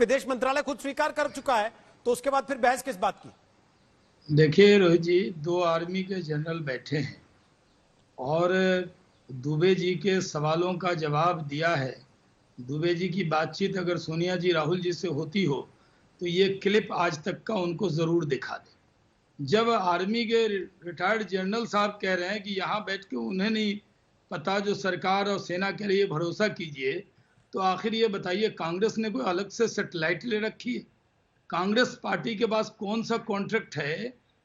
विदेश मंत्रालय खुद स्वीकार कर चुका है, तो उसके बाद फिर बहस किस बात की? देखिए रोहित जी, दो आर्मी के जनरल बैठे हैं और दुबे जी के सवालों का जवाब दिया है। दुबे जी की बातचीत अगर सोनिया जी राहुल जी से होती हो तो ये क्लिप आज तक का उनको जरूर दिखा दे। जब आर्मी के रिटायर्ड जनरल साहब कह रहे हैं कि यहाँ बैठ के उन्हें नहीं पता, जो सरकार और सेना के लिए भरोसा कीजिए, तो आखिर ये बताइए कांग्रेस ने कोई अलग से सैटेलाइट ले रखी है? कांग्रेस पार्टी के पास कौन सा कॉन्ट्रैक्ट है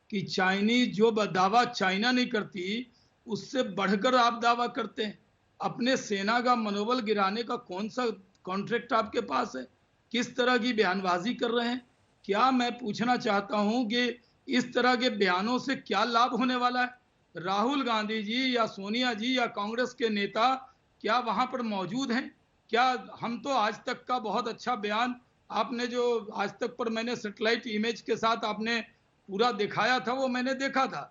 कि चाइनीज जो दावा चाइना नहीं करती उससे बढ़कर आप दावा करते हैं? अपने सेना का मनोबल गिराने का कौन सा कॉन्ट्रैक्ट आपके पास है? किस तरह की बयानबाजी कर रहे हैं? क्या मैं पूछना चाहता हूं कि इस तरह के बयानों से क्या लाभ होने वाला है? राहुल गांधी जी या सोनिया जी या कांग्रेस के नेता क्या वहां पर मौजूद हैं? क्या हम तो आज तक का बहुत अच्छा बयान आपने जो आज तक पर मैंने सैटेलाइट इमेज के साथ आपने पूरा दिखाया था वो मैंने देखा था।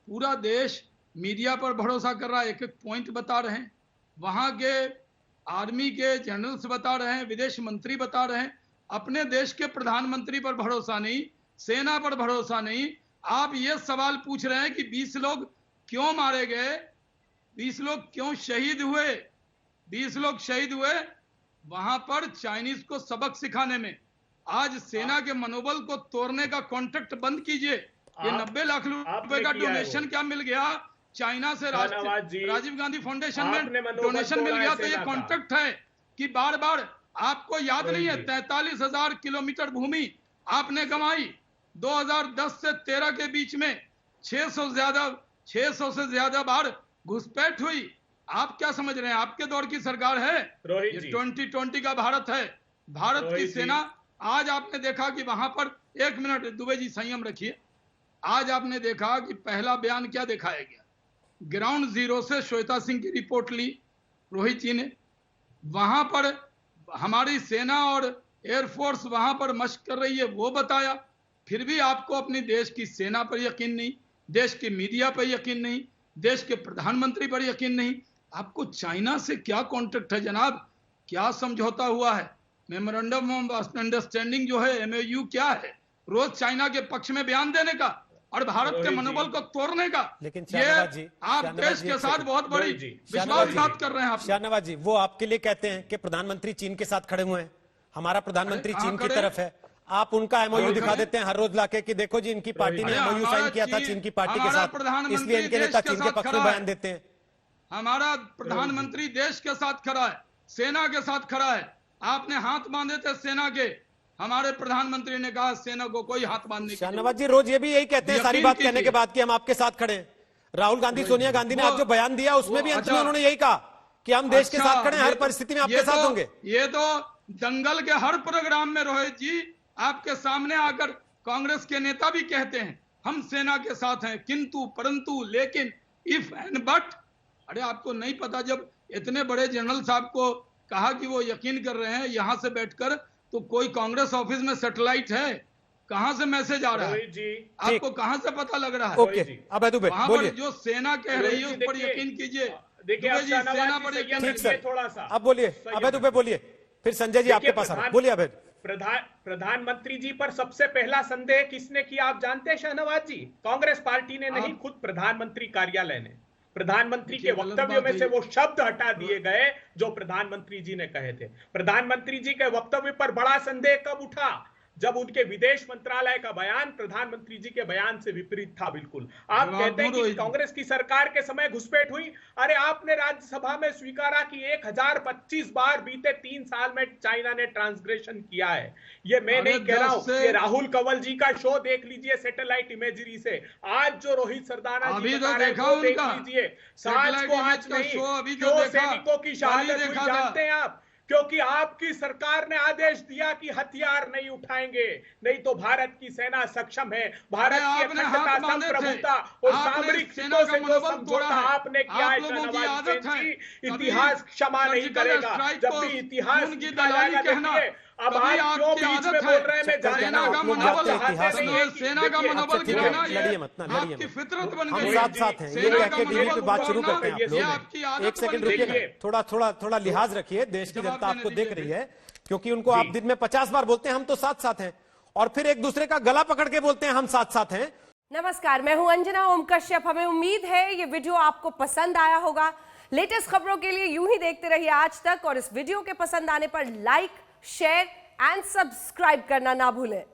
पूरा देश मीडिया पर भरोसा कर रहा है, एक एक पॉइंट बता रहे हैं, वहां के आर्मी के जनरल्स बता रहे हैं, विदेश मंत्री बता रहे हैं। अपने देश के प्रधानमंत्री पर भरोसा नहीं, सेना पर भरोसा नहीं। आप ये सवाल पूछ रहे हैं कि 20 लोग क्यों मारे गए, 20 लोग क्यों शहीद हुए? 20 लोग शहीद हुए वहां पर चाइनीज को सबक सिखाने में। आज सेना के मनोबल को तोड़ने का कॉन्ट्रैक्ट बंद कीजिए। ये 90 लाख रुपए का डोनेशन क्या मिल गया चाइना से? राजीव गांधी फाउंडेशन में डोनेशन मिल गया। तो ये कॉन्ट्रैक्ट है कि बार बार आपको याद नहीं है 43,000 किलोमीटर भूमि आपने गंवाई। 2010 से 13 के बीच में 600 से ज्यादा बार घुसपैठ हुई। आप क्या समझ रहे हैं आपके दौर की सरकार है? ये 2020 का भारत है। भारत की सेना आज आपने देखा कि वहां पर, एक मिनट दुबे जी संयम रखिए, आज आपने देखा कि पहला बयान क्या दिखाया गया? ग्राउंड जीरो से श्वेता सिंह की रिपोर्ट ली रोहित जी ने, वहां पर हमारी सेना और एयरफोर्स वहां पर मशक कर रही है वो बताया। फिर भी आपको अपनी देश की सेना पर यकीन नहीं, देश के मीडिया पर यकीन नहीं, देश के प्रधानमंत्री पर यकीन नहीं। आपको चाइना से क्या कॉन्ट्रैक्ट है जनाब? क्या समझौता हुआ है? मेमोरेंडम ऑफ अंडरस्टैंडिंग जो है, एमओयू क्या है? रोज चाइना के पक्ष में बयान देने का और भारत के मनोबल को तोड़ने का। लेकिन ये आप देश के साथ बहुत बड़ी विश्वासघात कर रहे हैं। शाहनवाज जी, वो आपके लिए कहते हैं कि प्रधानमंत्री चीन के साथ खड़े हुए हैं, हमारा प्रधानमंत्री चीन की तरफ है। आप उनका एमओयू दिखा देते हैं हर रोज लाके कि देखो जी इनकी पार्टी ने एमओयू साइन किया था चीन की पार्टी के साथ, इसलिए इनके नेता चीन के पक्ष में बयान देते हैं। हमारा प्रधानमंत्री देश के साथ खड़ा है, सेना के साथ खड़ा है। आपने हाथ बांधे थे सेना के, हमारे प्रधानमंत्री ने कहा सेना को कोई हाथ बांधने की। शाहनवाज जी रोज ये भी यही कहते हैं सारी बात कहने के बाद कि हम आपके साथ खड़े हैं। राहुल गांधी सोनिया गांधी ने आज जो बयान दिया उसमें भी अंत में उन्होंने यही कहा कि हम देश के साथ खड़े हैं, हर परिस्थिति में आपके साथ होंगे। ये तो दंगल के हर प्रोग्राम में रोहित जी आपके सामने आकर कांग्रेस के नेता भी कहते हैं हम सेना के साथ हैं, किंतु परंतु लेकिन इफ एंड बट। अरे आपको नहीं पता, जब इतने बड़े जनरल साहब को कहा कि वो यकीन कर रहे हैं यहां से बैठकर, तो कोई कांग्रेस ऑफिस में सैटेलाइट है? कहां से मैसेज आ रहा है जी? आपको कहां से पता लग रहा है? ओके, अब वहां पर जो सेना कह रही है उस पर यकीन कीजिए। देखिए सेना पर यकीन, थोड़ा सा अब बोलिए अभय दुबे, बोलिए, फिर संजय जी आपके पास आ, बोलिए अभय। प्रधानमंत्री जी पर सबसे पहला संदेह किसने किया आप जानते हैं शाहनवाज जी? कांग्रेस पार्टी ने नहीं, खुद प्रधानमंत्री कार्यालय ने। प्रधानमंत्री के वक्तव्य में से वो शब्द हटा दिए गए जो प्रधानमंत्री जी ने कहे थे। प्रधानमंत्री जी के वक्तव्य पर बड़ा संदेह कब उठा? जब उनके विदेश मंत्रालय का बयान प्रधानमंत्री जी के बयान से विपरीत था। बिल्कुल आप कहते हैं कि कांग्रेस की सरकार के समय घुसपैठ हुई। अरे आपने राज्यसभा में स्वीकारा कि 1025 बार बीते 3 साल में चाइना ने ट्रांसग्रेशन किया है। ये मैं नहीं कह रहा हूं, ये राहुल कंवल जी का शो देख लीजिए सैटेलाइट इमेजरी से। आज जो रोहित सरदाना जी बता रहे हैं वो देख लीजिए। साज को आज नहीं, क्यों सैनिकों की शहादत हुई जानते हैं आप? क्योंकि आपकी सरकार ने आदेश दिया कि हथियार नहीं उठाएंगे, नहीं तो भारत की सेना सक्षम है। भारत की अखंडता, संप्रभुता और सामरिक हितों से जो समझौता आपने किया है शाहनवाज जी, इतिहास क्षमा नहीं करेगा। जब भी इतिहास की दलाली कहना अब आप क्यों बीच में बोल रहे हैं? मैं जानना का मनोबल सेना का मनोबल गिराना, लड़िए मत ना, लड़िए मत। फितरत बन हम गई। साथ साथ हैं, ये कह के टीवी पे बात शुरू करते हैं आप ये लोग। एक सेकंड रुकिए ना, थोड़ा लिहाज रखिए, देश की जनता आपको देख रही है, क्योंकि उनको आप दिन में 50 बार बोलते हैं हम तो साथ साथ हैं, और फिर एक दूसरे का गला पकड़ के बोलते हैं हम साथ साथ हैं। नमस्कार, मैं हूं अंजना ओम कश्यप। हमें उम्मीद है ये वीडियो आपको पसंद आया होगा। लेटेस्ट खबरों के लिए यूं ही देखते रहिए आज तक, और इस वीडियो के पसंद आने पर लाइक, शेयर एंड सब्सक्राइब करना ना भूलें।